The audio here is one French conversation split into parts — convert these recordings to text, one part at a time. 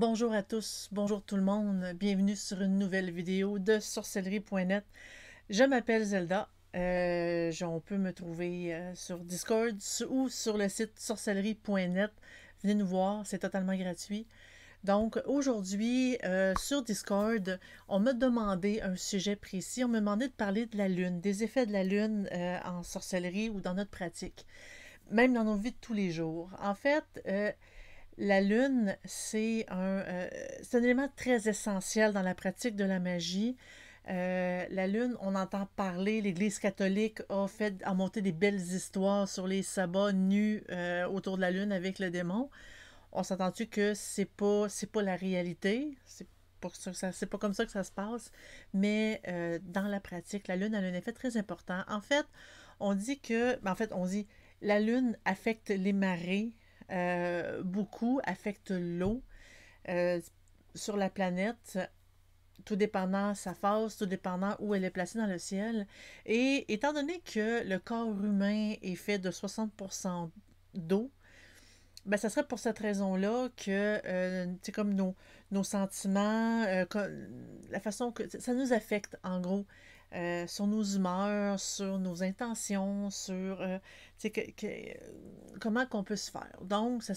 Bonjour à tous, bonjour tout le monde, bienvenue sur une nouvelle vidéo de sorcellerie.net. Je m'appelle Zelda, on peut me trouver sur Discord ou sur le site sorcellerie.net. Venez nous voir, c'est totalement gratuit. Donc aujourd'hui, sur Discord, on m'a demandé un sujet précis, on m'a demandé de parler de la lune, des effets de la lune en sorcellerie ou dans notre pratique, même dans nos vies de tous les jours. En fait, la lune, c'est un élément très essentiel dans la pratique de la magie. La lune, on entend parler, l'Église catholique a monté des belles histoires sur les sabbats nus autour de la lune avec le démon. On s'entend-tu que c'est pas la réalité, c'est pas comme ça que ça se passe, mais dans la pratique, la lune a un effet très important. En fait, on dit la lune affecte les marées, beaucoup affecte l'eau euh, sur la planète, tout dépendant sa phase, tout dépendant où elle est placée dans le ciel. Et étant donné que le corps humain est fait de 60% d'eau, ben, ça serait pour cette raison-là que, c'est comme nos sentiments, la façon que ça nous affecte, en gros, sur nos humeurs, sur nos intentions, sur, comment qu'on peut se faire. Donc, ça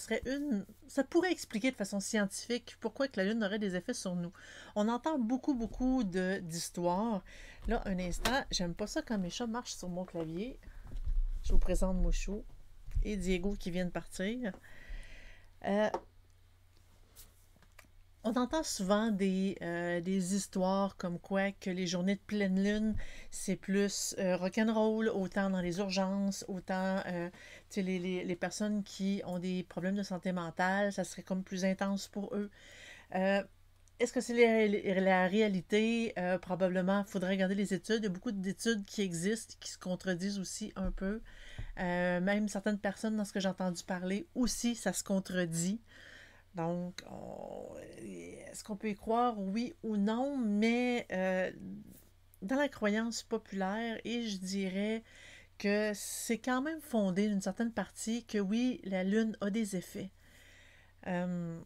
pourrait expliquer de façon scientifique pourquoi que la Lune aurait des effets sur nous. On entend beaucoup d'histoires. Là, un instant, j'aime pas ça quand mes chats marchent sur mon clavier. Je vous présente Mouchou et Diego qui viennent partir. Euh, on entend souvent des histoires comme quoi que les journées de pleine lune, c'est plus rock'n'roll, autant dans les urgences, autant les personnes qui ont des problèmes de santé mentale, ça serait comme plus intense pour eux. Euh, Est-ce que c'est la réalité? Probablement, il faudrait regarder les études. Il y a beaucoup d'études qui existent, qui se contredisent aussi un peu. Même certaines personnes, dans ce que j'ai entendu parler, aussi, ça se contredit. Donc, est-ce qu'on peut y croire, oui ou non, mais dans la croyance populaire, et je dirais que c'est quand même fondé d'une certaine partie que oui, la Lune a des effets. Euh,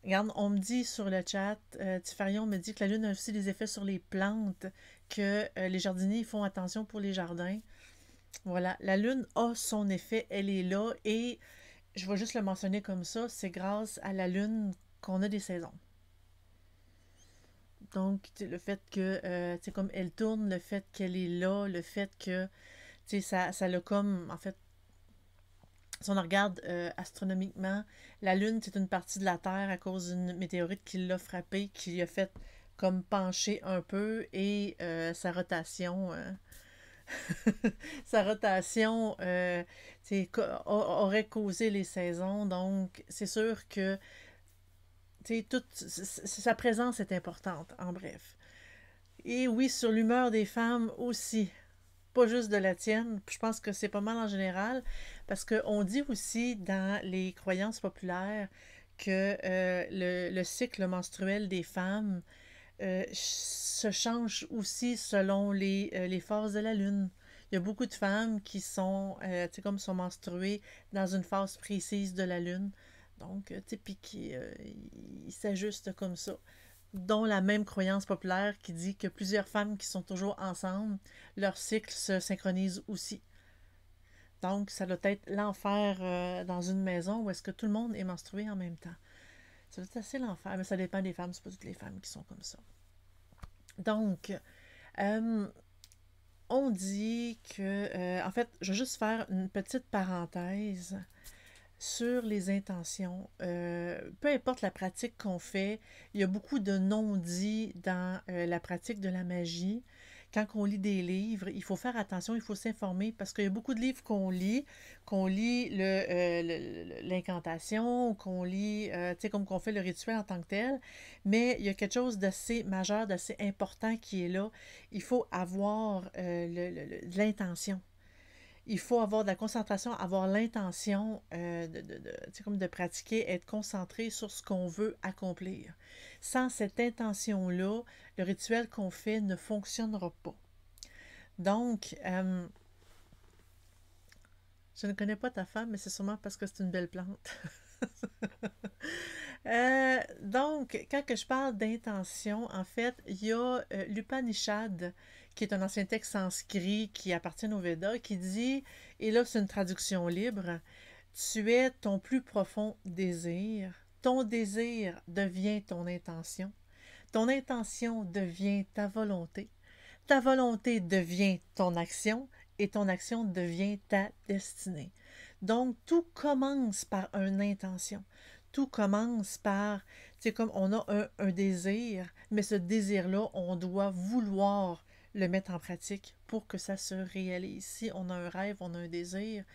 Regarde, on me dit sur le chat, Tifarion me dit que la Lune a aussi des effets sur les plantes, que les jardiniers font attention pour les jardins. Voilà, la Lune a son effet, elle est là, et je vais juste le mentionner comme ça, c'est grâce à la Lune qu'on a des saisons. Donc, le fait que, comme elle tourne, le fait qu'elle est là, le fait que, ça l'a comme, en fait, si on regarde astronomiquement, la Lune, c'est une partie de la Terre à cause d'une météorite qui l'a frappée, qui a fait comme pencher un peu, et sa rotation, sa rotation aurait causé les saisons. Donc, c'est sûr que sa présence est importante, en bref. Et oui, sur l'humeur des femmes aussi. Pas juste de la tienne, je pense que c'est pas mal en général, parce qu'on dit aussi dans les croyances populaires que le cycle menstruel des femmes se change aussi selon les phases de la lune. Il y a beaucoup de femmes qui sont menstruées dans une phase précise de la lune. Donc, puis qui ils s'ajustent comme ça, dont la même croyance populaire qui dit que plusieurs femmes qui sont toujours ensemble, leur cycle se synchronise aussi. Donc, ça doit être l'enfer dans une maison où est-ce que tout le monde est menstrué en même temps. Ça doit être assez l'enfer, mais ça dépend des femmes, c'est pas toutes les femmes qui sont comme ça. Donc, euh, on dit que, en fait, je vais juste faire une petite parenthèse sur les intentions. Peu importe la pratique qu'on fait, il y a beaucoup de non-dits dans la pratique de la magie. Quand on lit des livres, il faut faire attention, il faut s'informer parce qu'il y a beaucoup de livres qu'on lit l'incantation, qu'on lit, tu sais, comme qu'on fait le rituel en tant que tel, mais il y a quelque chose d'assez majeur, d'assez important qui est là. Il faut avoir de l'intention. Il faut avoir de la concentration, avoir l'intention comme de pratiquer, être concentré sur ce qu'on veut accomplir. Sans cette intention-là, le rituel qu'on fait ne fonctionnera pas. Donc, je ne connais pas ta femme, mais c'est sûrement parce que c'est une belle plante. Donc, quand que je parle d'intention, en fait, il y a l'Upanishad, qui est un ancien texte sanskrit qui appartient au Veda, qui dit, et là c'est une traduction libre, tu es ton plus profond désir, ton désir devient ton intention devient ta volonté devient ton action, et ton action devient ta destinée. Donc, tout commence par une intention. Tout commence par, c'est comme on a un désir, mais ce désir-là, on doit vouloir le mettre en pratique pour que ça se réalise. Si on a un rêve, on a un désir,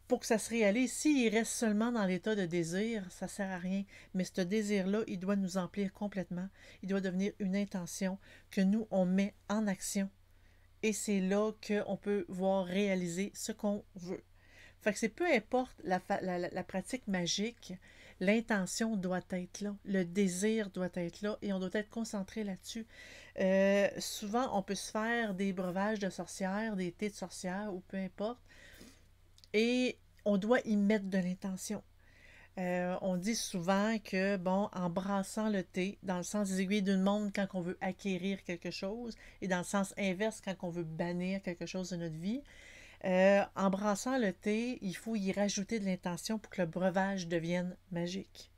pour que ça se réalise, s'il reste seulement dans l'état de désir, ça ne sert à rien. Mais ce désir-là, il doit nous emplir complètement. Il doit devenir une intention que nous, on met en action. Et c'est là qu'on peut voir réaliser ce qu'on veut. Fait que c'est peu importe la pratique magique, l'intention doit être là, le désir doit être là et on doit être concentré là-dessus. Souvent, on peut se faire des breuvages de sorcières, des thés de sorcières ou peu importe, et on doit y mettre de l'intention. On dit souvent que, bon, en brassant le thé, dans le sens des aiguilles d'une montre quand on veut acquérir quelque chose, et dans le sens inverse quand on veut bannir quelque chose de notre vie, en brassant le thé, il faut y rajouter de l'intention pour que le breuvage devienne magique.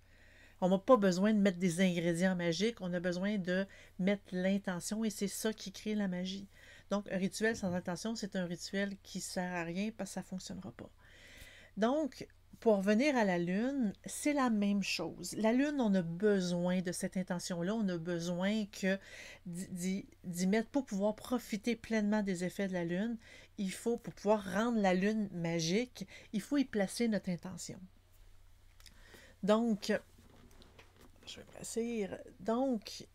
On n'a pas besoin de mettre des ingrédients magiques, on a besoin de mettre l'intention et c'est ça qui crée la magie. Donc, un rituel sans intention, c'est un rituel qui ne sert à rien parce que ça ne fonctionnera pas. Donc, pour revenir à la Lune, c'est la même chose. La Lune, on a besoin de cette intention-là, on a besoin d'y mettre pour pouvoir profiter pleinement des effets de la Lune. Il faut, pour pouvoir rendre la Lune magique, il faut y placer notre intention. Donc, je vais placer. Donc,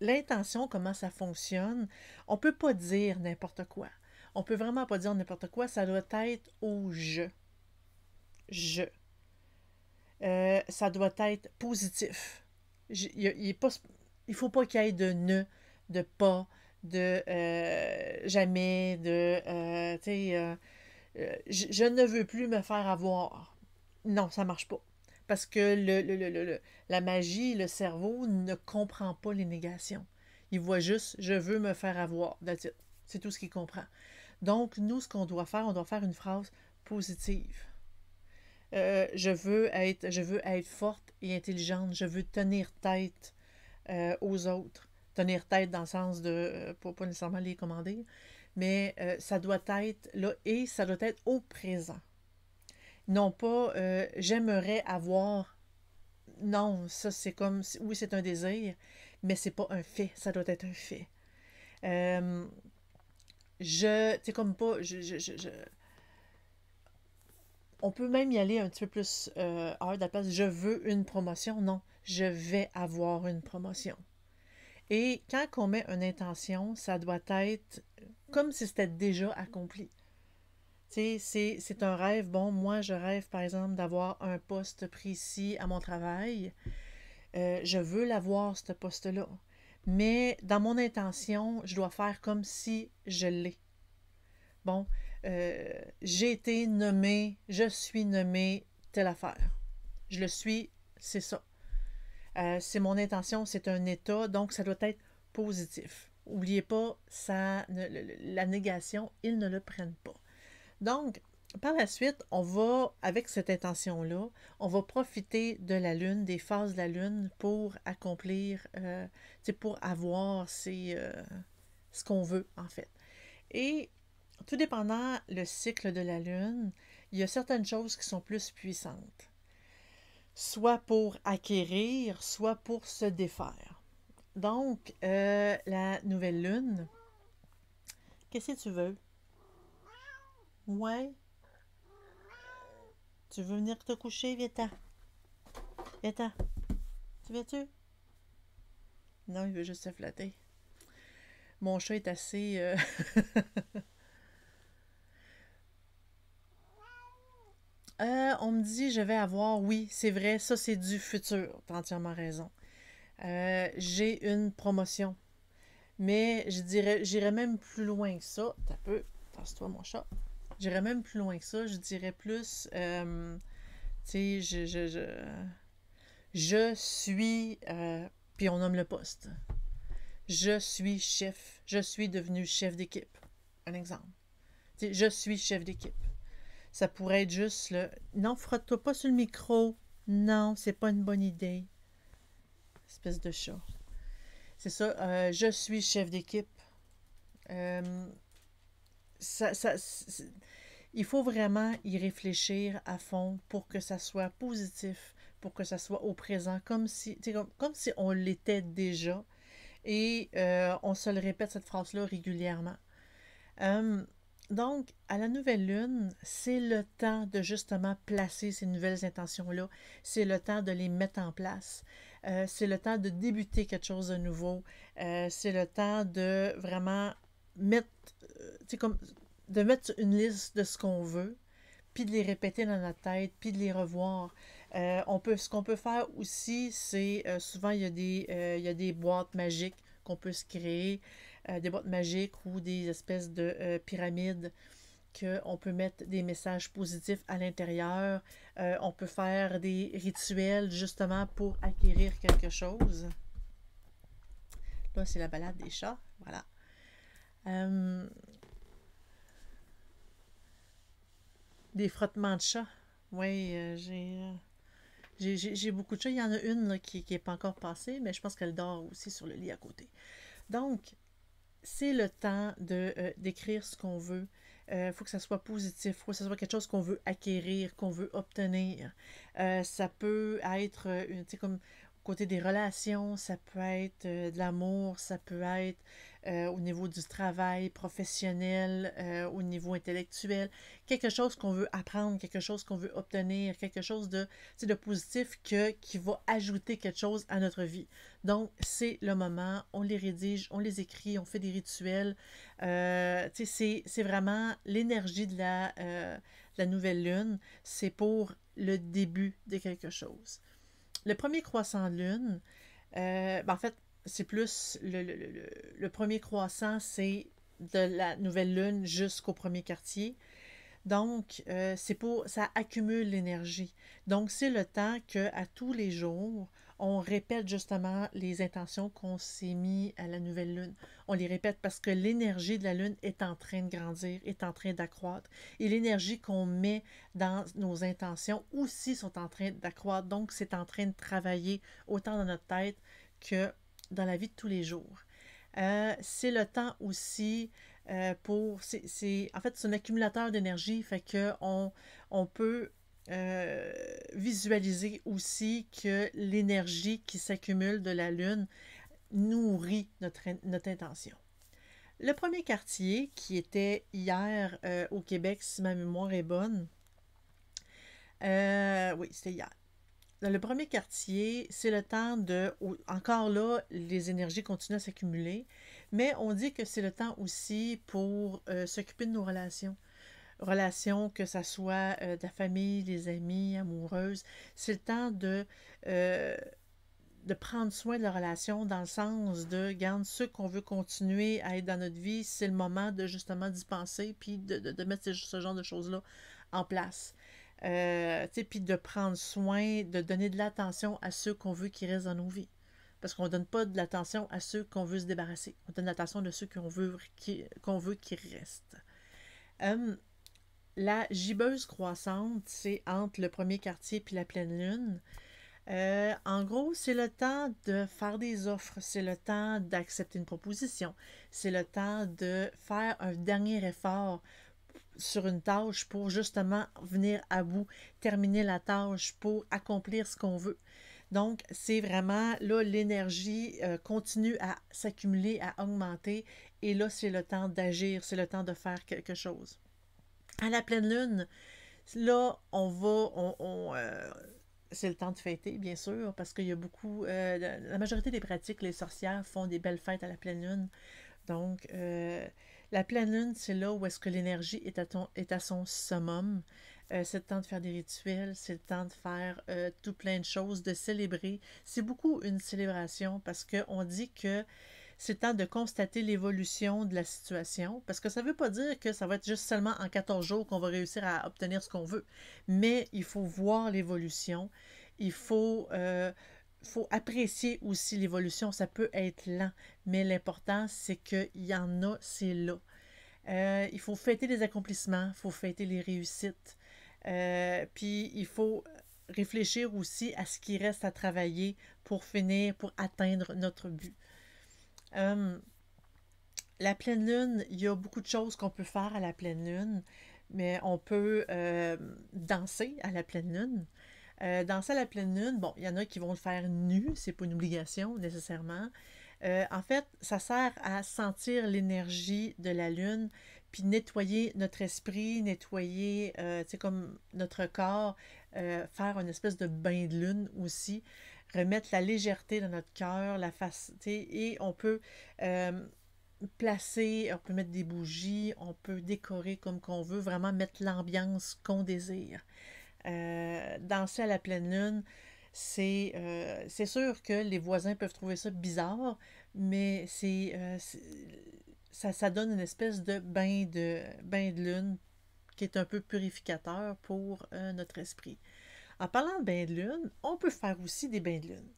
l'intention, comment ça fonctionne, on ne peut pas dire n'importe quoi. On ne peut vraiment pas dire n'importe quoi, ça doit être au je. Je. Ça doit être positif. Il ne faut pas qu'il y ait de ne, de pas, de jamais, de je ne veux plus me faire avoir. Non, ça ne marche pas. Parce que la magie, le cerveau ne comprend pas les négations. Il voit juste je veux me faire avoir. C'est tout ce qu'il comprend. Donc, nous, ce qu'on doit faire, on doit faire une phrase positive. Je veux être forte et intelligente. Je veux tenir tête aux autres. Tenir tête dans le sens de, pas nécessairement les commander, mais ça doit être là et ça doit être au présent. Non pas j'aimerais avoir. Non, ça c'est comme, oui c'est un désir, mais c'est pas un fait. Ça doit être un fait. C'est comme pas, on peut même y aller un petit peu plus hard à la place. Je veux une promotion. Non, je vais avoir une promotion. Et quand on met une intention, ça doit être comme si c'était déjà accompli. C'est un rêve. Bon, moi, je rêve, par exemple, d'avoir un poste précis à mon travail. Je veux l'avoir, ce poste-là. Mais dans mon intention, je dois faire comme si je l'ai. Bon, j'ai été nommé, je suis nommé telle affaire. Je le suis, c'est ça. C'est mon intention, c'est un état, donc ça doit être positif. N'oubliez pas, la négation, ils ne le prennent pas. Donc, par la suite, on va, avec cette intention-là, on va profiter de la Lune, des phases de la Lune pour accomplir, pour avoir ce qu'on veut, en fait. Et tout dépendant le cycle de la Lune, il y a certaines choses qui sont plus puissantes. Soit pour acquérir, soit pour se défaire. Donc, la nouvelle Lune, qu'est-ce que tu veux? Ouais? Tu veux venir te coucher? Viens-t'en. Viens-t'en. Tu viens-tu? Non, il veut juste se flatter. Mon chat est assez... on me dit je vais avoir, oui, c'est vrai, ça c'est du futur, t'as entièrement raison. J'ai une promotion, mais j'irais même plus loin que ça. T'as peu, tasse-toi mon chat. J'irais même plus loin que ça, je dirais plus, tu sais, Je suis, puis on nomme le poste. Je suis chef. Je suis devenu chef d'équipe. Un exemple. T'sais, je suis chef d'équipe. Ça pourrait être juste le non, frotte-toi pas sur le micro. Non, c'est pas une bonne idée. Espèce de chat. C'est ça, je suis chef d'équipe. Euh, il faut vraiment y réfléchir à fond pour que ça soit positif, pour que ça soit au présent, comme si on l'était déjà. Et on se le répète cette phrase-là régulièrement. Euh, donc, à la nouvelle lune, c'est le temps de justement placer ces nouvelles intentions-là. C'est le temps de les mettre en place. C'est le temps de débuter quelque chose de nouveau. C'est le temps de vraiment mettre, comme, de mettre une liste de ce qu'on veut, puis de les répéter dans notre tête, puis de les revoir. Ce qu'on peut faire aussi, c'est souvent il y a des boîtes magiques qu'on peut se créer, des boîtes magiques ou des espèces de pyramides qu'on peut mettre des messages positifs à l'intérieur. On peut faire des rituels justement pour acquérir quelque chose. Là, c'est la balade des chats. Voilà. Des frottements de chats. Oui, j'ai beaucoup de chats. Il y en a une là, qui n'est pas encore passée, mais je pense qu'elle dort aussi sur le lit à côté. Donc, c'est le temps d'écrire ce qu'on veut. Faut que ça soit positif, faut que ça soit quelque chose qu'on veut acquérir, qu'on veut obtenir. Ça peut être, tu sais, comme côté des relations, ça peut être de l'amour, ça peut être au niveau du travail professionnel, au niveau intellectuel, quelque chose qu'on veut apprendre, quelque chose qu'on veut obtenir, quelque chose de, de positif qui va ajouter quelque chose à notre vie. Donc, c'est le moment, on les rédige, on les écrit, on fait des rituels. C'est vraiment l'énergie de la nouvelle lune, c'est pour le début de quelque chose. Le premier croissant de lune, en fait, c'est plus le premier croissant, c'est de la nouvelle lune jusqu'au premier quartier. Donc, ça accumule l'énergie. Donc, c'est le temps qu'à tous les jours, on répète justement les intentions qu'on s'est mis à la nouvelle lune. On les répète parce que l'énergie de la lune est en train de grandir, est en train d'accroître. Et l'énergie qu'on met dans nos intentions aussi sont en train d'accroître. Donc, c'est en train de travailler autant dans notre tête que dans la vie de tous les jours. C'est le temps aussi en fait, c'est un accumulateur d'énergie, fait que on peut visualiser aussi que l'énergie qui s'accumule de la Lune nourrit notre intention. Le premier quartier, qui était hier au Québec, si ma mémoire est bonne, oui, c'était hier. Dans le premier quartier, c'est le temps de... Encore là, les énergies continuent à s'accumuler, mais on dit que c'est le temps aussi pour s'occuper de nos relations. Relations, que ça soit de la famille, des amis, amoureuses. C'est le temps de prendre soin de la relation dans le sens de, garde ceux qu'on veut continuer à être dans notre vie, c'est le moment de justement d'y penser, puis de mettre ce genre de choses-là en place. Puis de prendre soin, de donner de l'attention à ceux qu'on veut qui restent dans nos vies. Parce qu'on ne donne pas de l'attention à ceux qu'on veut se débarrasser. On donne l'attention de ceux qu'on veut qui restent. La gibbeuse croissante, c'est entre le premier quartier puis la pleine lune. En gros, c'est le temps de faire des offres, c'est le temps d'accepter une proposition, c'est le temps de faire un dernier effort sur une tâche pour justement venir à bout, terminer la tâche pour accomplir ce qu'on veut. Donc, c'est vraiment là, l'énergie continue à s'accumuler, à augmenter, et là, c'est le temps d'agir, c'est le temps de faire quelque chose. À la pleine lune, là, c'est le temps de fêter, bien sûr, parce qu'il y a beaucoup... la majorité des pratiques, les sorcières font des belles fêtes à la pleine lune. Donc, la pleine lune, c'est là où est-ce que l'énergie est à son summum. C'est le temps de faire des rituels, c'est le temps de faire tout plein de choses, de célébrer. C'est beaucoup une célébration parce qu'on dit que c'est le temps de constater l'évolution de la situation, parce que ça ne veut pas dire que ça va être juste seulement en 14 jours qu'on va réussir à obtenir ce qu'on veut, mais il faut voir l'évolution faut apprécier aussi l'évolution. Ça peut être lent, mais l'important, c'est qu'il y en a, c'est là. Il faut fêter les accomplissements, il faut fêter les réussites. Puis il faut réfléchir aussi à ce qui reste à travailler pour finir, pour atteindre notre but. Euh, la pleine lune, il y a beaucoup de choses qu'on peut faire à la pleine lune, mais on peut danser à la pleine lune. Danser à la pleine lune, bon, il y en a qui vont le faire nu, c'est pas une obligation nécessairement. En fait, ça sert à sentir l'énergie de la lune, puis nettoyer notre esprit, nettoyer, tu sais, comme notre corps, faire une espèce de bain de lune aussi, remettre la légèreté dans notre cœur, la face, tu sais, et on peut placer, on peut mettre des bougies, on peut décorer comme qu'on veut, vraiment mettre l'ambiance qu'on désire. Danser à la pleine lune, c'est sûr que les voisins peuvent trouver ça bizarre, mais ça donne une espèce de bain de lune qui est un peu purificateur pour notre esprit. En parlant de bain de lune, on peut faire aussi des bains de lune.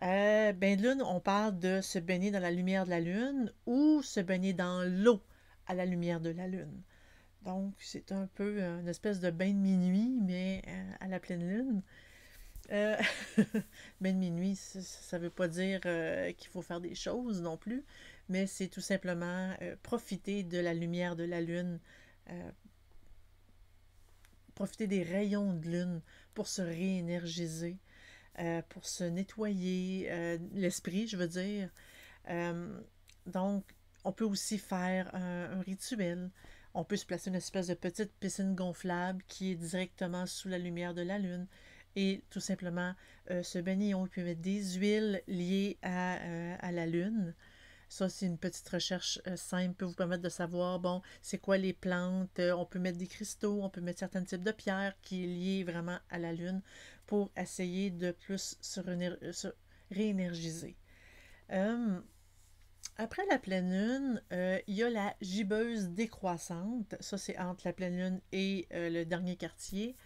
Bain de lune, on parle de se baigner dans la lumière de la lune ou se baigner dans l'eau à la lumière de la lune. Donc, c'est un peu une espèce de bain de minuit, mais à la pleine lune. Euh, bain de minuit, ça ne veut pas dire qu'il faut faire des choses non plus, mais c'est tout simplement profiter de la lumière de la lune, euh, profiter des rayons de lune pour se réénergiser, pour se nettoyer l'esprit, je veux dire. Euh, donc, on peut aussi faire un rituel. On peut se placer une espèce de petite piscine gonflable qui est directement sous la lumière de la lune et tout simplement se baigner. On peut mettre des huiles liées à la lune. Ça, c'est une petite recherche simple, peut vous permettre de savoir, bon, c'est quoi les plantes. On peut mettre des cristaux, on peut mettre certains types de pierres qui est lié vraiment à la lune pour essayer de plus se réénergiser. Euh, Après la pleine lune, il y a la gibbeuse décroissante. Ça, c'est entre la pleine lune et le dernier quartier.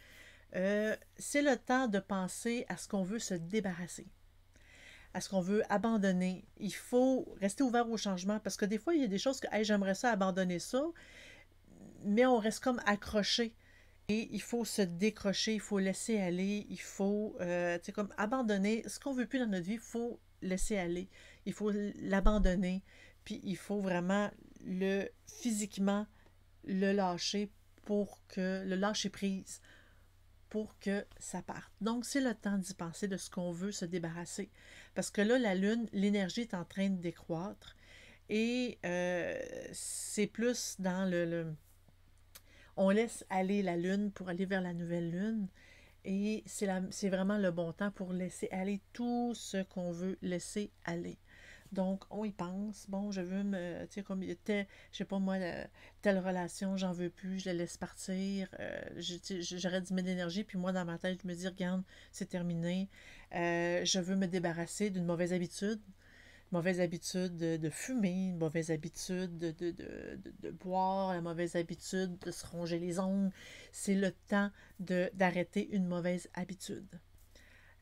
C'est le temps de penser à ce qu'on veut se débarrasser, à ce qu'on veut abandonner. Il faut rester ouvert au changement parce que des fois, il y a des choses que hey, j'aimerais ça abandonner ça, mais on reste comme accroché. Et il faut se décrocher, il faut laisser aller, il faut comme abandonner. Ce qu'on veut plus dans notre vie, il faut laisser aller. Il faut l'abandonner. Puis il faut vraiment physiquement le lâcher pour que le lâcher prise pour que ça parte. Donc, c'est le temps d'y penser de ce qu'on veut se débarrasser. Parce que là, la Lune, l'énergie est en train de décroître. Et c'est plus dans on laisse aller la Lune pour aller vers la nouvelle Lune. Et c'est vraiment le bon temps pour laisser aller tout ce qu'on veut laisser aller. Donc, on y pense. Bon, je veux me. Tu sais, comme il était, je sais pas moi, telle relation, j'en veux plus, je la laisse partir. J'arrête d'y mettre d'énergie. Puis moi, dans ma tête, je me dis, regarde, c'est terminé. Je veux me débarrasser d'une mauvaise habitude de fumer, une mauvaise habitude de boire, la mauvaise habitude de se ronger les ongles. C'est le temps d'arrêter une mauvaise habitude.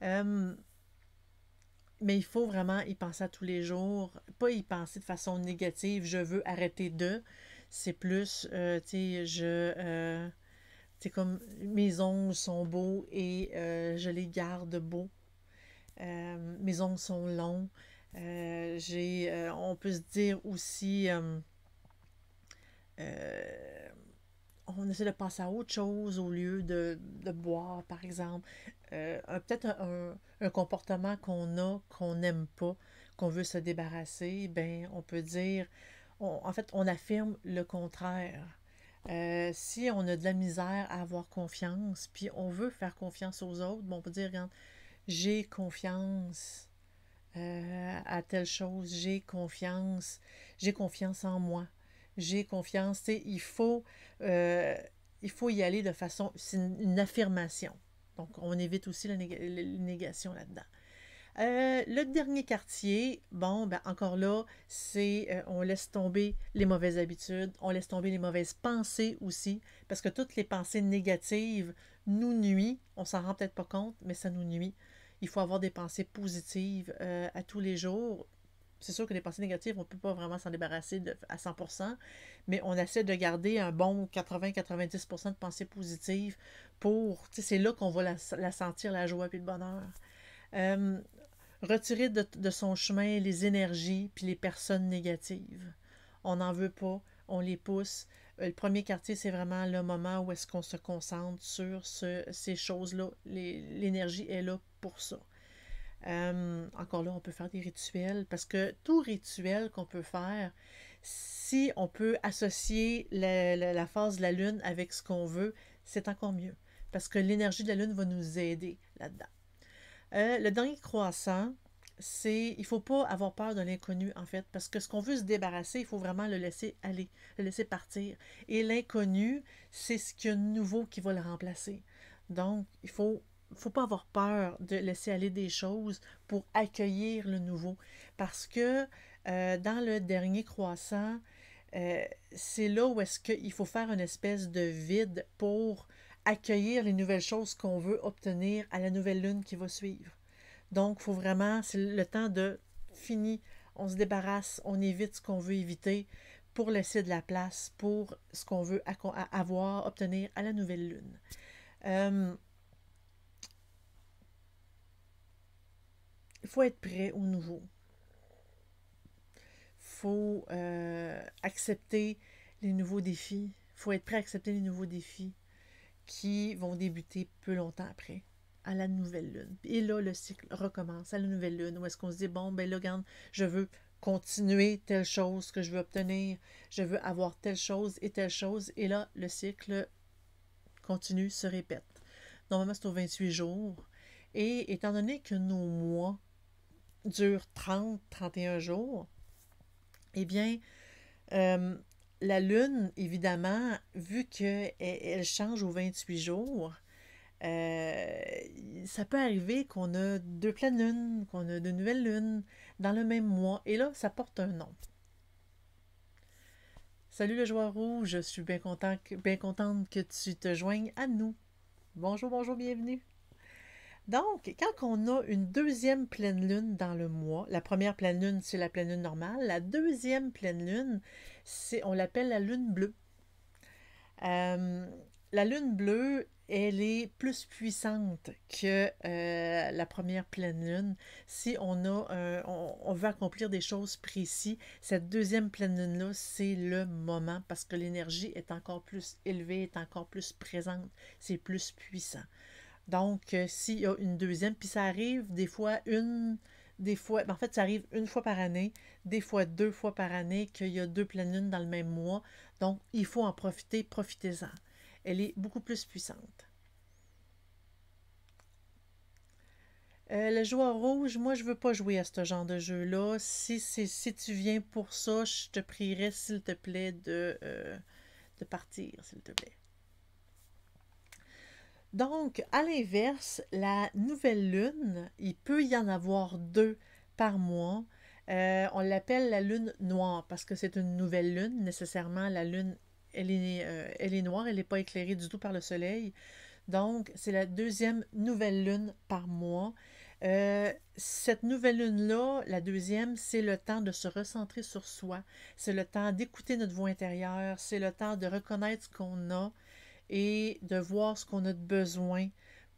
Euh, mais il faut vraiment y penser à tous les jours, pas y penser de façon négative, je veux arrêter de. C'est plus, tu sais, c'est comme mes ongles sont beaux et je les garde beaux. Mes ongles sont longs. On peut se dire aussi, euh, on essaie de passer à autre chose au lieu de boire, par exemple. Peut-être un comportement qu'on a, qu'on n'aime pas, qu'on veut se débarrasser, ben on peut dire, en fait, on affirme le contraire. Si on a de la misère à avoir confiance, puis on veut faire confiance aux autres, bon, on peut dire, regarde, j'ai confiance à telle chose, j'ai confiance en moi, j'ai confiance, tu sais, il faut y aller de façon, c'est une affirmation. Donc, on évite aussi la négation là-dedans. Le dernier quartier, bon, ben encore là, c'est on laisse tomber les mauvaises habitudes, on laisse tomber les mauvaises pensées aussi, parce que toutes les pensées négatives nous nuisent. On s'en rend peut-être pas compte, mais ça nous nuit. Il faut avoir des pensées positives à tous les jours. C'est sûr que les pensées négatives, on ne peut pas vraiment s'en débarrasser à 100%, mais on essaie de garder un bon 80-90% de pensées positives pour, tu sais, c'est là qu'on va la sentir, la joie et le bonheur. Euh, Retirer de son chemin les énergies puis les personnes négatives. On n'en veut pas, on les pousse. Le premier quartier, c'est vraiment le moment où est-ce qu'on se concentre sur ces choses-là. L'énergie est là pour ça. Encore là, on peut faire des rituels parce que tout rituel qu'on peut faire, si on peut associer la phase de la lune avec ce qu'on veut, c'est encore mieux parce que l'énergie de la lune va nous aider là-dedans. Le dernier croissant, c'est il ne faut pas avoir peur de l'inconnu, en fait, parce que ce qu'on veut se débarrasser, il faut vraiment le laisser aller, le laisser partir. Et l'inconnu, c'est ce qu'il y a de nouveau qui va le remplacer. Donc, il faut pas avoir peur de laisser aller des choses pour accueillir le nouveau. Parce que dans le dernier croissant, c'est là où est-ce qu'il faut faire une espèce de vide pour accueillir les nouvelles choses qu'on veut obtenir à la nouvelle lune qui va suivre. Donc, il faut vraiment, c'est le temps de fini, on se débarrasse, on évite ce qu'on veut éviter pour laisser de la place pour ce qu'on veut avoir, obtenir à la nouvelle lune. Il faut être prêt au nouveau. Il faut accepter les nouveaux défis. Il faut être prêt à accepter les nouveaux défis qui vont débuter peu longtemps après, à la nouvelle lune. Et là, le cycle recommence à la nouvelle lune, où est-ce qu'on se dit, bon, ben là, regarde, je veux continuer telle chose que je veux obtenir, je veux avoir telle chose, et là, le cycle continue, se répète. Normalement, c'est aux 28 jours, et étant donné que nos mois durent 30-31 jours, eh bien, euh, la lune, évidemment, vu qu'elle change aux 28 jours, ça peut arriver qu'on a deux pleines lunes, qu'on a deux nouvelles lunes dans le même mois. Et là, ça porte un nom. Salut le joueur rouge, je suis bien contente que tu te joignes à nous. Bonjour, bonjour, bienvenue. Donc, quand on a une deuxième pleine lune dans le mois, la première pleine lune, c'est la pleine lune normale. La deuxième pleine lune, on l'appelle la lune bleue. Euh, la lune bleue, elle est plus puissante que la première pleine lune. Si on veut accomplir des choses précises, cette deuxième pleine lune-là, c'est le moment parce que l'énergie est encore plus élevée, est encore plus présente, c'est plus puissant. Donc, s'il y a une deuxième, puis ça arrive des fois, en fait, ça arrive une fois par année, des fois 2 fois par année qu'il y a deux pleines lunes dans le même mois. Donc, il faut en profiter, profitez-en. Elle est beaucoup plus puissante. Le joueur rouge, moi, je veux pas jouer à ce genre de jeu-là. Si tu viens pour ça, je te prierais, s'il te plaît, de partir, s'il te plaît. Donc, à l'inverse, la nouvelle lune, il peut y en avoir 2 par mois. On l'appelle la lune noire parce que c'est une nouvelle lune. Nécessairement, la lune, elle est noire, elle n'est pas éclairée du tout par le soleil. Donc, c'est la deuxième nouvelle lune par mois. Cette nouvelle lune-là, la deuxième, c'est le temps de se recentrer sur soi. C'est le temps d'écouter notre voix intérieure. C'est le temps de reconnaître ce qu'on a et de voir ce qu'on a de besoin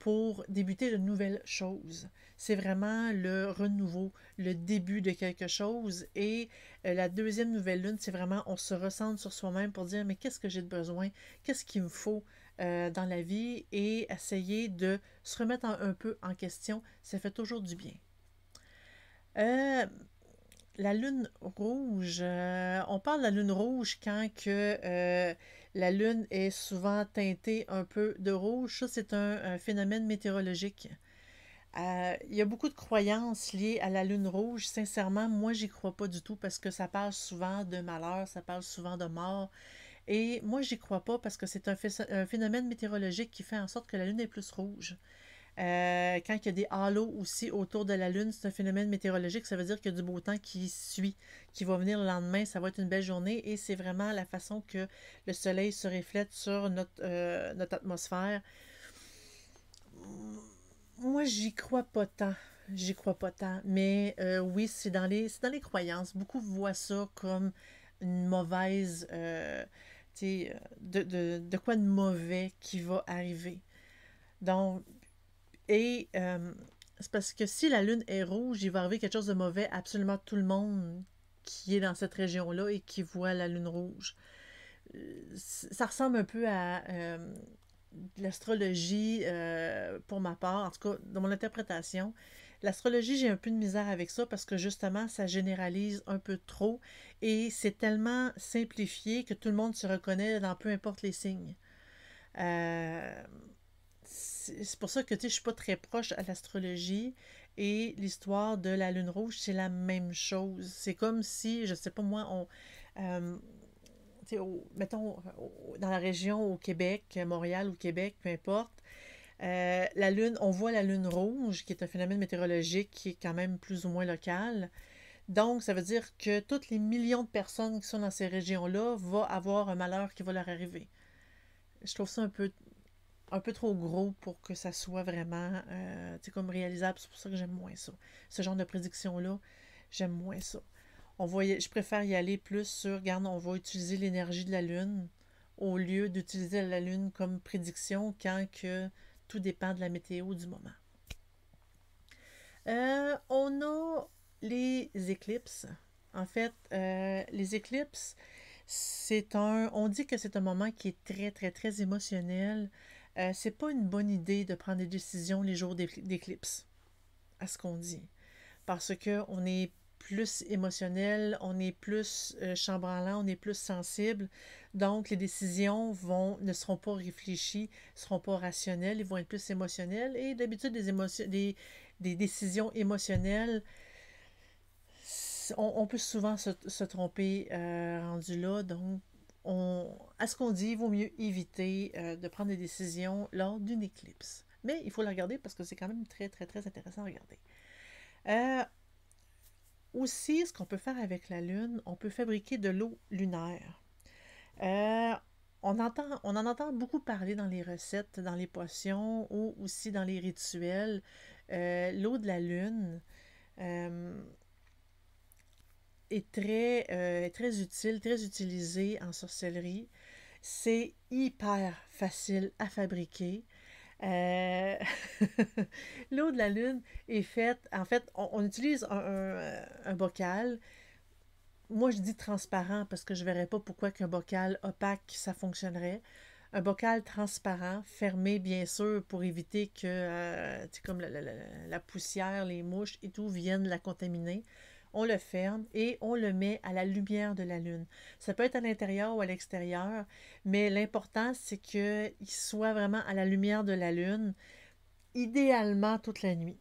pour débuter de nouvelles choses. C'est vraiment le renouveau, le début de quelque chose. Et la deuxième nouvelle lune, c'est vraiment on se recentre sur soi-même pour dire mais qu'est-ce que j'ai de besoin, qu'est-ce qu'il me faut dans la vie et essayer de se remettre un peu en question. Ça fait toujours du bien. Euh, la lune rouge, on parle de la lune rouge quand que la lune est souvent teintée un peu de rouge. Ça, c'est un phénomène météorologique. Il y a beaucoup de croyances liées à la lune rouge. Sincèrement, moi, j'y crois pas du tout parce que ça parle souvent de malheur, ça parle souvent de mort. Et moi, j'y crois pas parce que c'est un phénomène météorologique qui fait en sorte que la lune est plus rouge. Quand il y a des halos aussi autour de la Lune, c'est un phénomène météorologique, ça veut dire qu'il y a du beau temps qui suit, qui va venir le lendemain, ça va être une belle journée et c'est vraiment la façon que le soleil se reflète sur notre atmosphère. Moi, j'y crois pas tant. J'y crois pas tant. Mais oui, c'est dans les croyances. Beaucoup voient ça comme une mauvaise, tu sais, de quoi de mauvais qui va arriver. Donc, c'est parce que si la lune est rouge, il va arriver quelque chose de mauvais à absolument tout le monde qui est dans cette région-là et qui voit la lune rouge. Ça ressemble un peu à l'astrologie, pour ma part, en tout cas, dans mon interprétation. L'astrologie, j'ai un peu de misère avec ça parce que justement, ça généralise un peu trop et c'est tellement simplifié que tout le monde se reconnaît dans peu importe les signes. Euh, c'est pour ça que tu sais, je suis pas très proche à l'astrologie et l'histoire de la lune rouge, c'est la même chose. C'est comme si, je sais pas moi, euh, tu sais, mettons, dans la région au Québec, Montréal ou Québec, peu importe, la lune, on voit la lune rouge, qui est un phénomène météorologique qui est quand même plus ou moins local. Donc, ça veut dire que toutes les millions de personnes qui sont dans ces régions-là vont avoir un malheur qui va leur arriver. Je trouve ça un peu trop gros pour que ça soit vraiment comme réalisable. C'est pour ça que j'aime moins ça. Ce genre de prédiction-là, j'aime moins ça. Je préfère y aller plus sur, regarde, on va utiliser l'énergie de la Lune au lieu d'utiliser la Lune comme prédiction quand que tout dépend de la météo du moment. On a les éclipses. En fait, les éclipses, on dit que c'est un moment qui est très, très, très émotionnel. C'est pas une bonne idée de prendre des décisions les jours d'éclipse, à ce qu'on dit. Parce que on est plus émotionnel, on est plus chambranlant, on est plus sensible. Donc, les décisions ne seront pas réfléchies, ne seront pas rationnelles, ils vont être plus émotionnelles. Et d'habitude, des décisions émotionnelles, on peut souvent se tromper rendu là. Donc, à ce qu'on dit, il vaut mieux éviter de prendre des décisions lors d'une éclipse. Mais il faut la regarder parce que c'est quand même très, très, très intéressant à regarder. Euh, Aussi, ce qu'on peut faire avec la Lune, on peut fabriquer de l'eau lunaire. Euh, on en entend beaucoup parler dans les recettes, dans les potions ou aussi dans les rituels. L'eau de la Lune euh, est très utile, très utilisée en sorcellerie. C'est hyper facile à fabriquer. Euh, L'eau de la Lune est faite, en fait, on utilise un bocal. Moi, je dis transparent parce que je ne verrais pas pourquoi qu'un bocal opaque, ça fonctionnerait. Un bocal transparent, fermé bien sûr, pour éviter que comme la poussière, les mouches et tout viennent la contaminer. On le ferme et on le met à la lumière de la lune. Ça peut être à l'intérieur ou à l'extérieur, mais l'important, c'est qu'il soit vraiment à la lumière de la lune, idéalement toute la nuit.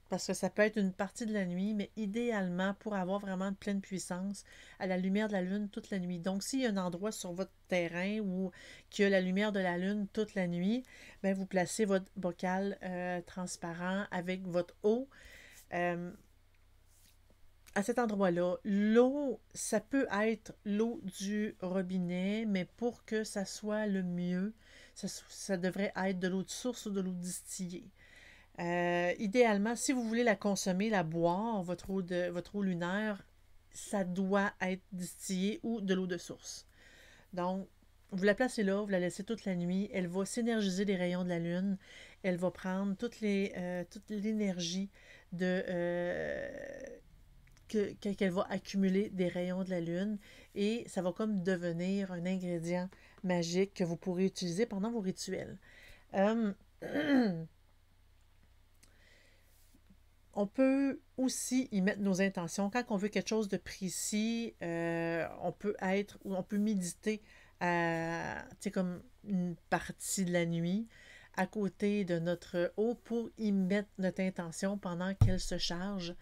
Parce que ça peut être une partie de la nuit, mais idéalement, pour avoir vraiment de pleine puissance, à la lumière de la lune toute la nuit. Donc, s'il y a un endroit sur votre terrain où il y a la lumière de la lune toute la nuit, bien, vous placez votre bocal transparent avec votre eau. Euh, à cet endroit-là, l'eau, ça peut être l'eau du robinet, mais pour que ça soit le mieux, ça devrait être de l'eau de source ou de l'eau distillée. Idéalement, si vous voulez la consommer, la boire, votre eau lunaire, ça doit être distillé ou de l'eau de source. Donc, vous la placez là, vous la laissez toute la nuit, elle va s'énergiser des rayons de la lune, elle va prendre toute l'énergie de qu'elle va accumuler des rayons de la lune et ça va comme devenir un ingrédient magique que vous pourrez utiliser pendant vos rituels. Euh, On peut aussi y mettre nos intentions. Quand on veut quelque chose de précis, on peut méditer comme une partie de la nuit à côté de notre eau pour y mettre notre intention pendant qu'elle se charge.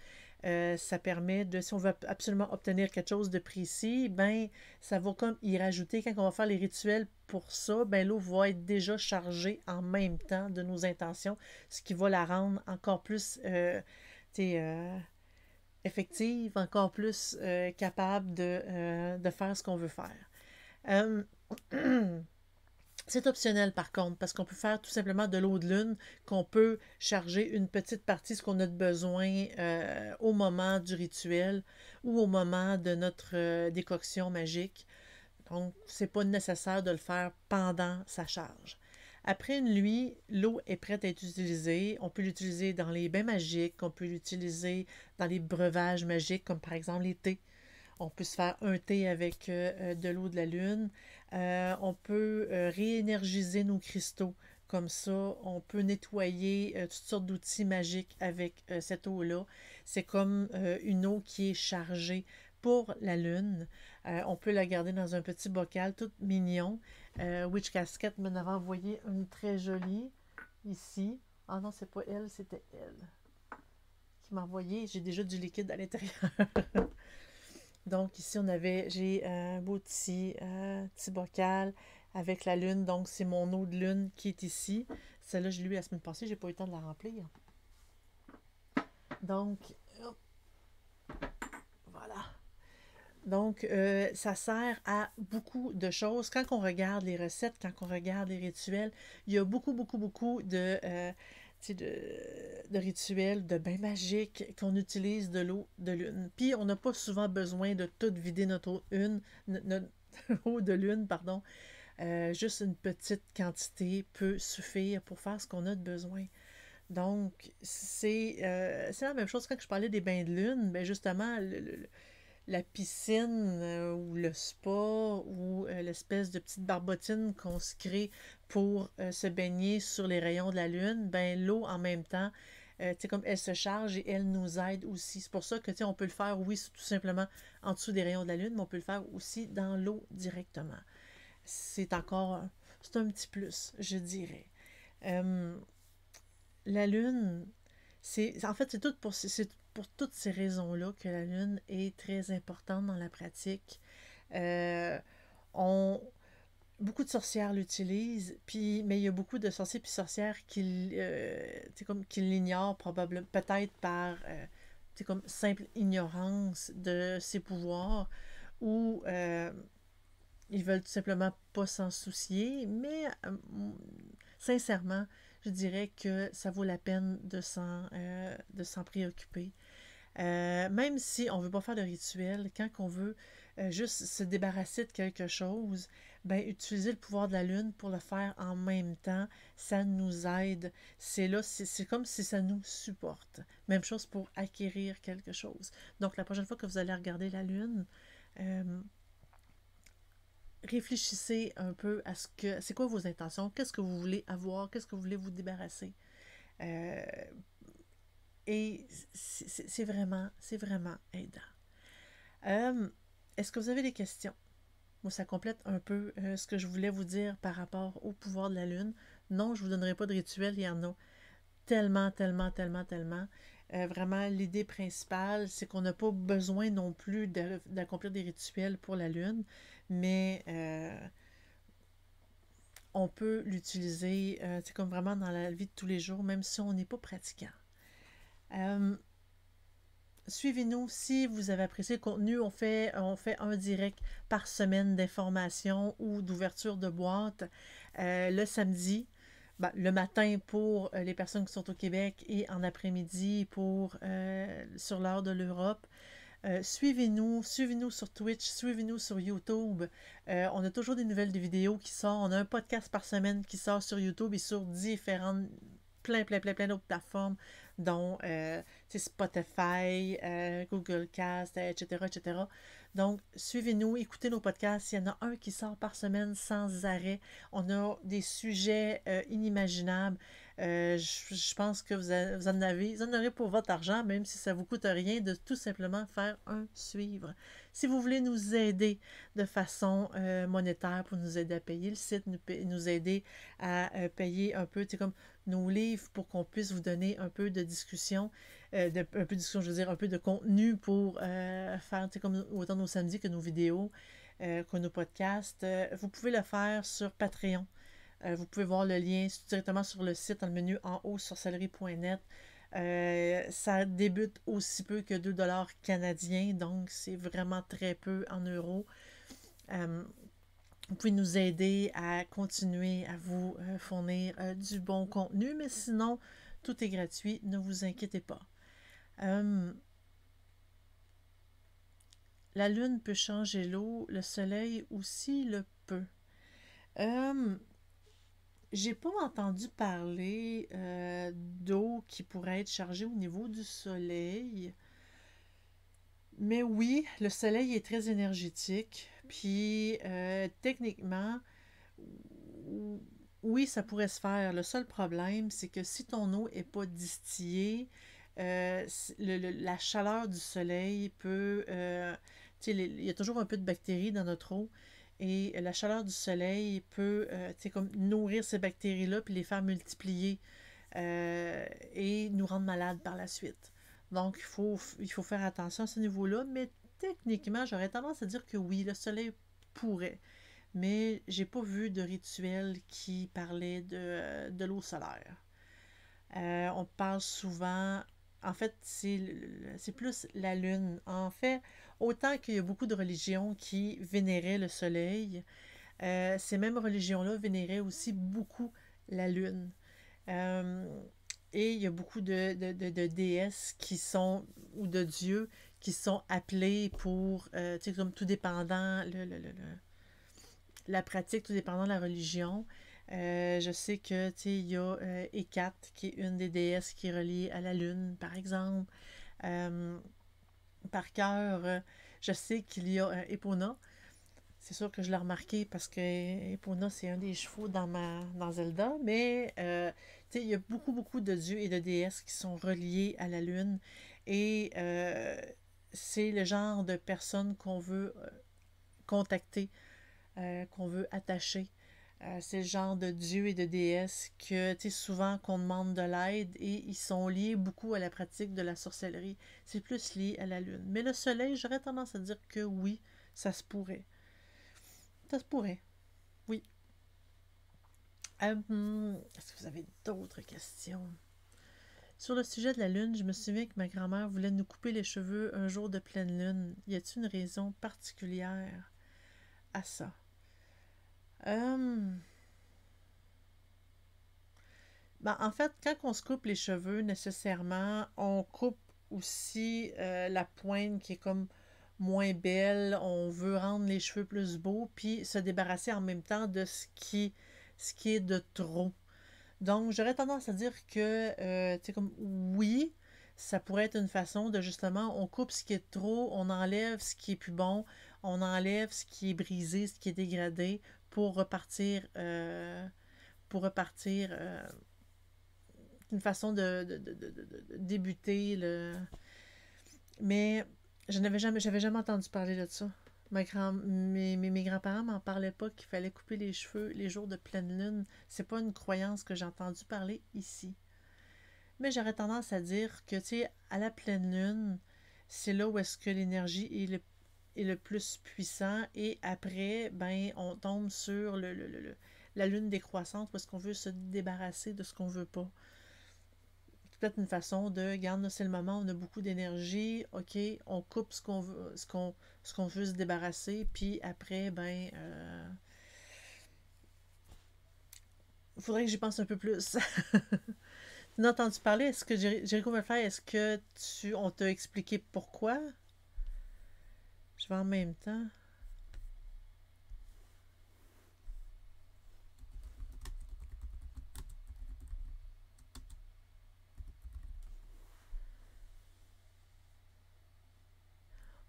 Ça permet de, si on veut absolument obtenir quelque chose de précis, ben ça va comme y rajouter, quand on va faire les rituels pour ça, ben l'eau va être déjà chargée en même temps de nos intentions, ce qui va la rendre encore plus effective, encore plus capable de faire ce qu'on veut faire. Euh, C'est optionnel par contre, parce qu'on peut faire tout simplement de l'eau de lune, qu'on peut charger une petite partie, ce qu'on a de besoin au moment du rituel ou au moment de notre décoction magique. Donc, c'est pas nécessaire de le faire pendant sa charge. Après une nuit, l'eau est prête à être utilisée. On peut l'utiliser dans les bains magiques, on peut l'utiliser dans les breuvages magiques, comme par exemple les thés. On peut se faire un thé avec de l'eau de la lune. On peut réénergiser nos cristaux. Comme ça, on peut nettoyer toutes sortes d'outils magiques avec cette eau-là. C'est comme une eau qui est chargée pour la lune. On peut la garder dans un petit bocal, tout mignon. Witch Casquette m'en avait envoyé une très jolie ici. Ah non, c'est pas elle, c'était elle qui m'a envoyé. J'ai déjà du liquide à l'intérieur. Donc ici, j'ai un beau petit bocal avec la lune. Donc c'est mon eau de lune qui est ici. Celle-là, je l'ai eu la semaine passée, j'ai pas eu le temps de la remplir. Donc, hop, voilà. Donc, ça sert à beaucoup de choses. Quand on regarde les recettes, quand on regarde les rituels, il y a beaucoup, beaucoup, beaucoup de rituels, de bains magiques qu'on utilise de l'eau de lune. Puis, on n'a pas souvent besoin de tout vider notre eau de lune, pardon. Juste une petite quantité peut suffire pour faire ce qu'on a de besoin. Donc, c'est la même chose quand je parlais des bains de lune. Ben justement, la piscine ou le spa ou l'espèce de petite barbotine qu'on se crée pour se baigner sur les rayons de la lune, ben l'eau en même temps, comme elle se charge et elle nous aide aussi. C'est pour ça que on peut le faire, oui, tout simplement en dessous des rayons de la lune, mais on peut le faire aussi dans l'eau directement. C'est encore, c'est un petit plus, je dirais. Euh, la lune, en fait, c'est pour toutes ces raisons-là que la lune est très importante dans la pratique. Euh, on, Beaucoup de sorcières l'utilisent, mais il y a beaucoup de sorciers et sorcières qui l'ignorent probablement, peut-être par comme simple ignorance de ses pouvoirs, ou ils veulent tout simplement pas s'en soucier, mais sincèrement, je dirais que ça vaut la peine de s'en préoccuper. Même si on veut pas faire de rituel, quand on veut juste se débarrasser de quelque chose, ben utiliser le pouvoir de la lune pour le faire en même temps, ça nous aide. C'est comme si ça nous supporte. Même chose pour acquérir quelque chose. Donc la prochaine fois que vous allez regarder la lune, euh, réfléchissez un peu à c'est quoi vos intentions, qu'est-ce que vous voulez avoir, qu'est-ce que vous voulez vous débarrasser. Euh, et c'est vraiment aidant. Euh, Est-ce que vous avez des questions? Moi, ça complète un peu ce que je voulais vous dire par rapport au pouvoir de la lune. Non, je ne vous donnerai pas de rituel, il y en a tellement, tellement, tellement, tellement. Vraiment, l'idée principale, c'est qu'on n'a pas besoin non plus d'accomplir des rituels pour la lune, mais on peut l'utiliser c'est comme vraiment dans la vie de tous les jours, même si on n'est pas pratiquant. Suivez-nous si vous avez apprécié le contenu. On fait un direct par semaine d'information ou d'ouverture de boîte le samedi, le matin pour les personnes qui sont au Québec et en après-midi pour sur l'heure de l'Europe. Suivez-nous sur Twitch, suivez-nous sur YouTube. On a toujours des nouvelles de vidéos qui sortent. On a un podcast par semaine qui sort sur YouTube et sur différentes plein d'autres plateformes, dont Spotify, Google Cast, etc., etc. Donc, suivez-nous, écoutez nos podcasts. Il y en a un qui sort par semaine sans arrêt. On a des sujets inimaginables. Je pense que vous en aurez pour votre argent, même si ça ne vous coûte rien de tout simplement faire un suivre. Si vous voulez nous aider de façon monétaire pour nous aider à payer le site, nous aider à payer un peu, tu sais, comme nos livres pour qu'on puisse vous donner un peu de discussion, un peu de discussion, je veux dire, un peu de contenu pour faire, tu sais, comme autant nos samedis que nos vidéos, que nos podcasts, vous pouvez le faire sur Patreon. Vous pouvez voir le lien directement sur le site, dans le menu en haut, sorcellerie.net. Ça débute aussi peu que 2$ canadiens, donc c'est vraiment très peu en euros. Vous pouvez nous aider à continuer à vous fournir du bon contenu, mais sinon, tout est gratuit, ne vous inquiétez pas. La lune peut changer l'eau, le soleil aussi le peut. J'ai pas entendu parler d'eau qui pourrait être chargée au niveau du soleil. Mais oui, le soleil est très énergétique. Puis techniquement, oui, ça pourrait se faire. Le seul problème, c'est que si ton eau n'est pas distillée, la chaleur du soleil peut... tu sais, il y a toujours un peu de bactéries dans notre eau. Et la chaleur du soleil peut comme nourrir ces bactéries-là puis les faire multiplier et nous rendre malades par la suite. Donc, il faut faire attention à ce niveau-là, mais techniquement, j'aurais tendance à dire que oui, le soleil pourrait. Mais j'ai pas vu de rituel qui parlait de l'eau solaire. On parle souvent, en fait, c'est plus la lune. En fait, autant qu'il y a beaucoup de religions qui vénéraient le soleil, ces mêmes religions-là vénéraient aussi beaucoup la lune. Et il y a beaucoup de déesses qui sont, ou de dieux, qui sont appelés pour, tu sais, comme tout dépendant, la pratique, tout dépendant de la religion. Je sais que, tu sais, il y a Hécate, qui est une des déesses qui est reliée à la lune, par exemple. Par cœur, je sais qu'il y a Epona. C'est sûr que je l'ai remarqué parce que Epona, c'est un des chevaux dans Zelda, mais il y a beaucoup, beaucoup de dieux et de déesses qui sont reliés à la lune. Et c'est le genre de personnes qu'on veut contacter, qu'on veut attacher. C'est le genre de dieux et de déesses que, souvent qu'on demande de l'aide et ils sont liés beaucoup à la pratique de la sorcellerie. C'est plus lié à la lune. Mais le soleil, j'aurais tendance à dire que oui, ça se pourrait. Ça se pourrait, oui. Est-ce que vous avez d'autres questions? Sur le sujet de la lune, je me souviens que ma grand-mère voulait nous couper les cheveux un jour de pleine lune. Y a-t-il une raison particulière à ça? Ben, en fait, quand on se coupe les cheveux, nécessairement, on coupe aussi la pointe qui est comme moins belle. On veut rendre les cheveux plus beaux, puis se débarrasser en même temps de ce qui est de trop. Donc, j'aurais tendance à dire que, tu sais, comme oui, ça pourrait être une façon de justement, on coupe ce qui est trop, on enlève ce qui est plus bon, on enlève ce qui est brisé, ce qui est dégradé pour repartir, une façon de débuter le. Mais j'avais jamais entendu parler de ça. Mes grands-parents m'en parlaient pas qu'il fallait couper les cheveux les jours de pleine lune. C'est pas une croyance que j'ai entendu parler ici. Mais j'aurais tendance à dire que, tu sais, à la pleine lune, c'est là où est-ce que l'énergie est le plus puissant. Et après, ben, on tombe sur la lune décroissante où est-ce qu'on veut se débarrasser de ce qu'on veut pas. C'est peut-être une façon de, regarde, c'est le moment, on a beaucoup d'énergie, ok, on coupe ce qu'on veut, ce qu'on veut se débarrasser, puis après, ben, faudrait que j'y pense un peu plus. Tu as entendu parler, est-ce que Jericho me fait, est-ce que on t'a expliqué pourquoi? Je vais en même temps.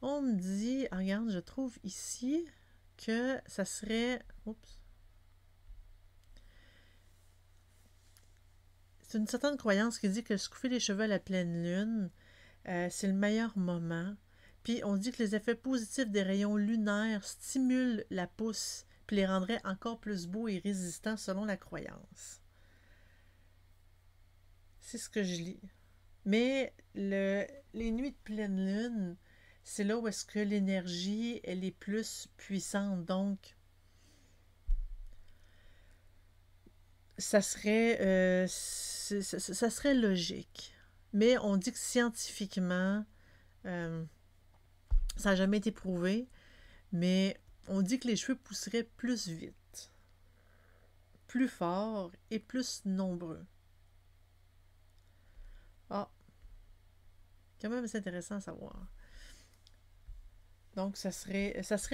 On me dit, regarde, je trouve ici que ça serait. Oups. C'est une certaine croyance qui dit que se couper les cheveux à la pleine lune, c'est le meilleur moment. Puis on dit que les effets positifs des rayons lunaires stimulent la pousse, puis les rendraient encore plus beaux et résistants selon la croyance. C'est ce que je lis. Mais les nuits de pleine lune, c'est là où est-ce que l'énergie, elle est plus puissante. Donc, ça serait logique. Mais on dit que scientifiquement, ça n'a jamais été prouvé, mais on dit que les cheveux pousseraient plus vite, plus fort et plus nombreux. Ah, quand même, c'est intéressant à savoir. Donc, ça serait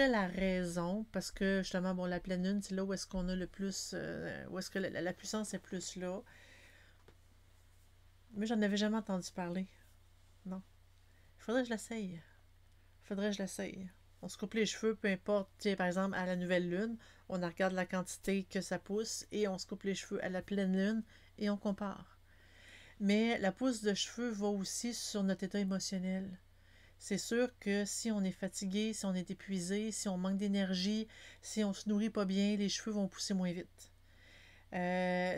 la raison, parce que justement, bon, la pleine lune, c'est là où est-ce qu'on a le plus, où est-ce que la puissance est plus là. Mais j'en avais jamais entendu parler. Non. Il faudrait que je l'essaye. Faudrait que je l'essaye. On se coupe les cheveux, peu importe. Tu sais, par exemple, à la nouvelle lune, on regarde la quantité que ça pousse et on se coupe les cheveux à la pleine lune et on compare. Mais la pousse de cheveux va aussi sur notre état émotionnel. C'est sûr que si on est fatigué, si on est épuisé, si on manque d'énergie, si on se nourrit pas bien, les cheveux vont pousser moins vite.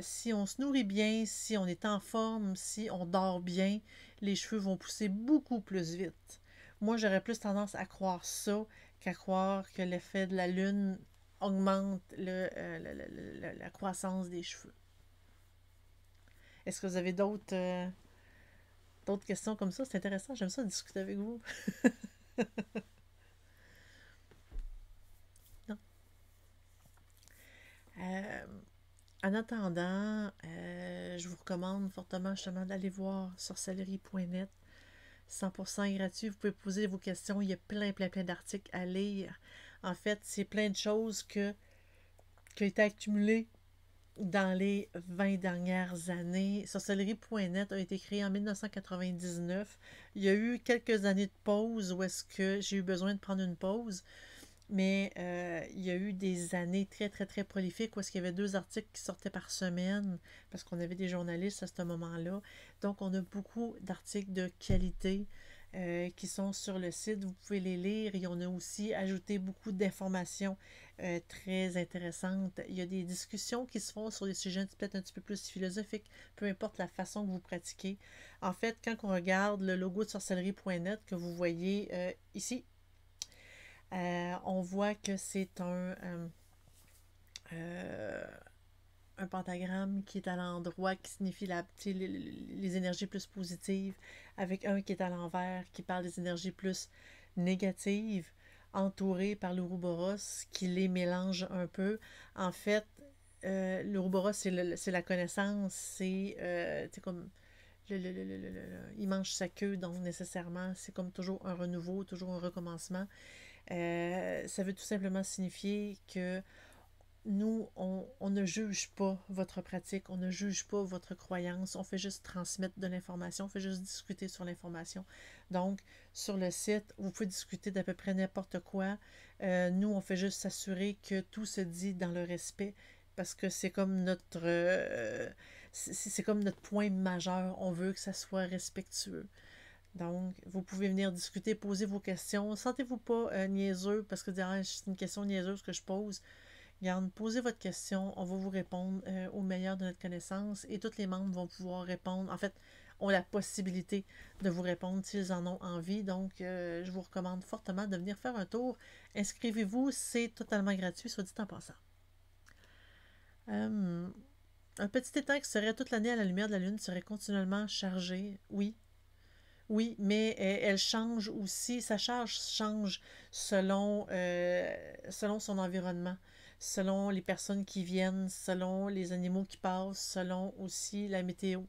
Si on se nourrit bien, si on est en forme, si on dort bien, les cheveux vont pousser beaucoup plus vite. Moi, j'aurais plus tendance à croire ça qu'à croire que l'effet de la lune augmente la croissance des cheveux. Est-ce que vous avez d'autres questions comme ça? C'est intéressant, j'aime ça discuter avec vous. Non. Euh, En attendant, je vous recommande fortement justement d'aller voir sorcellerie.net. 100% gratuit, vous pouvez poser vos questions, il y a plein d'articles à lire. En fait, c'est plein de choses qui ont été accumulées dans les 20 dernières années. Sorcellerie.net a été créé en 1999. Il y a eu quelques années de pause où est-ce que j'ai eu besoin de prendre une pause. Mais il y a eu des années très prolifiques où est-ce qu'il y avait 2 articles qui sortaient par semaine parce qu'on avait des journalistes à ce moment-là. Donc, on a beaucoup d'articles de qualité qui sont sur le site. Vous pouvez les lire et on a aussi ajouté beaucoup d'informations très intéressantes. Il y a des discussions qui se font sur des sujets peut-être un petit peu plus philosophiques, peu importe la façon que vous pratiquez. En fait, quand on regarde le logo de sorcellerie.net que vous voyez ici, on voit que c'est un pentagramme qui est à l'endroit qui signifie les énergies plus positives, avec un qui est à l'envers qui parle des énergies plus négatives, entouré par l'Ouroboros qui les mélange un peu. En fait, l'Ouroboros, c'est la connaissance, c'est comme il mange sa queue, donc nécessairement, c'est comme toujours un renouveau, toujours un recommencement. Ça veut tout simplement signifier que nous, on ne juge pas votre pratique, on ne juge pas votre croyance, on fait juste transmettre de l'information, on fait juste discuter sur l'information. Donc, sur le site, vous pouvez discuter d'à peu près n'importe quoi. Nous, on fait juste s'assurer que tout se dit dans le respect, parce que c'est comme c'est comme notre point majeur. On veut que ça soit respectueux. Donc, vous pouvez venir discuter, poser vos questions. Sentez-vous pas niaiseux parce que c'est une question niaiseuse que je pose. Regarde, posez votre question, on va vous répondre au meilleur de notre connaissance et tous les membres vont pouvoir répondre. En fait, ont la possibilité de vous répondre s'ils en ont envie. Donc, je vous recommande fortement de venir faire un tour. Inscrivez-vous, c'est totalement gratuit, soit dit en passant. Un petit étang qui serait toute l'année à la lumière de la Lune serait continuellement chargé. Oui, oui, mais elle change aussi, sa charge change selon son environnement, selon les personnes qui viennent, selon les animaux qui passent, selon aussi la météo.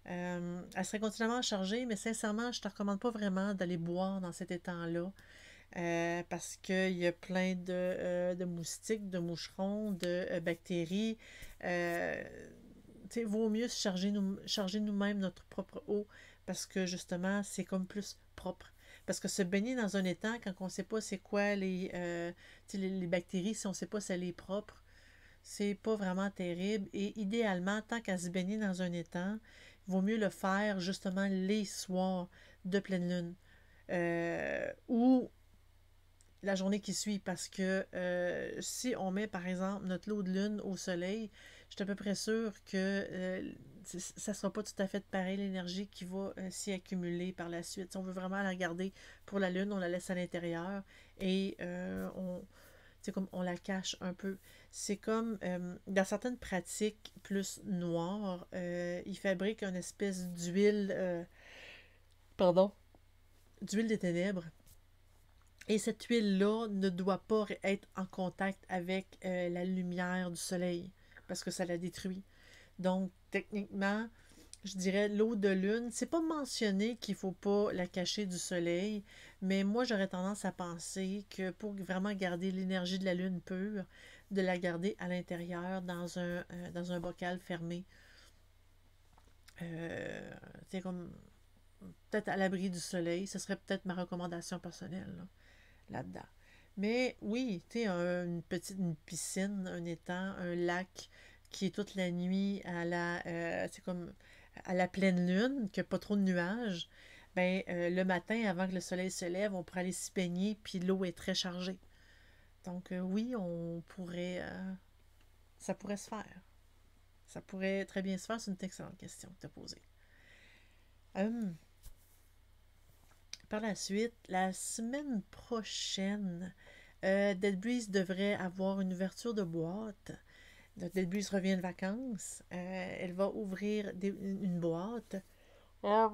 Elle serait continuellement chargée, mais sincèrement, je ne te recommande pas vraiment d'aller boire dans cet étang-là. Parce qu'il y a plein de moustiques, de moucherons, de bactéries. Euh, Vaut mieux se charger nous-mêmes notre propre eau parce que justement, c'est comme plus propre. Parce que se baigner dans un étang, quand on ne sait pas c'est quoi les bactéries, si on ne sait pas si elle est propre, c'est pas vraiment terrible. Et idéalement, tant qu'à se baigner dans un étang, il vaut mieux le faire justement les soirs de pleine lune. ou la journée qui suit, parce que si on met par exemple notre lot de lune au soleil, je suis à peu près sûre que ça ne sera pas tout à fait pareil l'énergie qui va s'y accumuler par la suite. Si on veut vraiment la garder pour la lune, on la laisse à l'intérieur et c'est comme on la cache un peu. C'est comme dans certaines pratiques plus noires, ils fabriquent une espèce d'huile, pardon, d'huile des ténèbres. Et cette huile-là ne doit pas être en contact avec la lumière du soleil parce que ça la détruit. Donc, techniquement, je dirais l'eau de lune, c'est pas mentionné qu'il faut pas la cacher du soleil, mais moi j'aurais tendance à penser que pour vraiment garder l'énergie de la lune pure, de la garder à l'intérieur dans un bocal fermé. C'est comme peut-être à l'abri du soleil, ce serait peut-être ma recommandation personnelle là-dedans. Mais oui, tu sais, une piscine, un étang, un lac qui est toute la nuit c'est comme à la pleine lune, qu'il n'y a pas trop de nuages, ben le matin, avant que le soleil se lève, on pourrait aller s'y baigner, puis l'eau est très chargée. Donc oui, ça pourrait se faire. Ça pourrait très bien se faire, c'est une excellente question de te poser. Hum, Par la suite, la semaine prochaine, Dead Breeze devrait avoir une ouverture de boîte. Dead Breeze revient de vacances. Elle va ouvrir une boîte. Je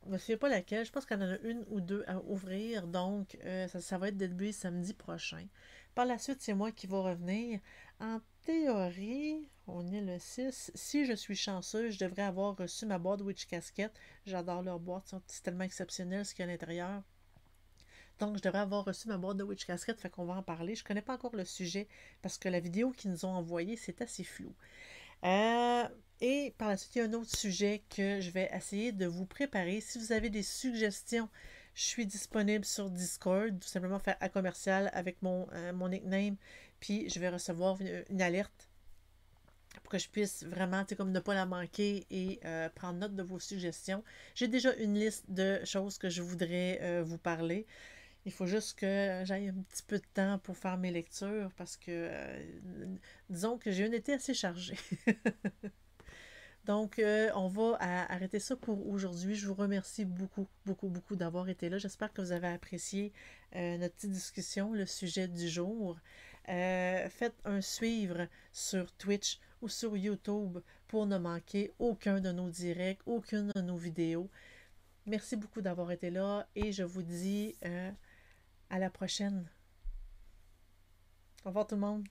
ne sais pas laquelle. Je pense qu'elle en a une ou deux à ouvrir. Donc, ça va être Dead Breeze samedi prochain. Par la suite, c'est moi qui vais revenir. En théorie, on est le 6. Si je suis chanceux, je devrais avoir reçu ma boîte Witch Casquette. J'adore leur boîte. C'est tellement exceptionnel ce qu'il y a à l'intérieur. Donc, je devrais avoir reçu ma boîte de Witch Casquette, fait qu'on va en parler. Je connais pas encore le sujet parce que la vidéo qu'ils nous ont envoyée, c'est assez flou. Euh, et par la suite, il y a un autre sujet que je vais essayer de vous préparer. Si vous avez des suggestions, je suis disponible sur Discord. Tout simplement faire à commercial avec mon nickname. Puis je vais recevoir une alerte pour que je puisse vraiment, tu sais, comme ne pas la manquer et prendre note de vos suggestions. J'ai déjà une liste de choses que je voudrais vous parler. Il faut juste que j'aille un petit peu de temps pour faire mes lectures parce que, disons que j'ai un été assez chargé. Donc, on va arrêter ça pour aujourd'hui. Je vous remercie beaucoup, beaucoup, beaucoup d'avoir été là. J'espère que vous avez apprécié notre petite discussion, le sujet du jour. Faites un suivre sur Twitch ou sur YouTube pour ne manquer aucun de nos directs, aucune de nos vidéos. Merci beaucoup d'avoir été là et je vous dis à la prochaine. Au revoir tout le monde.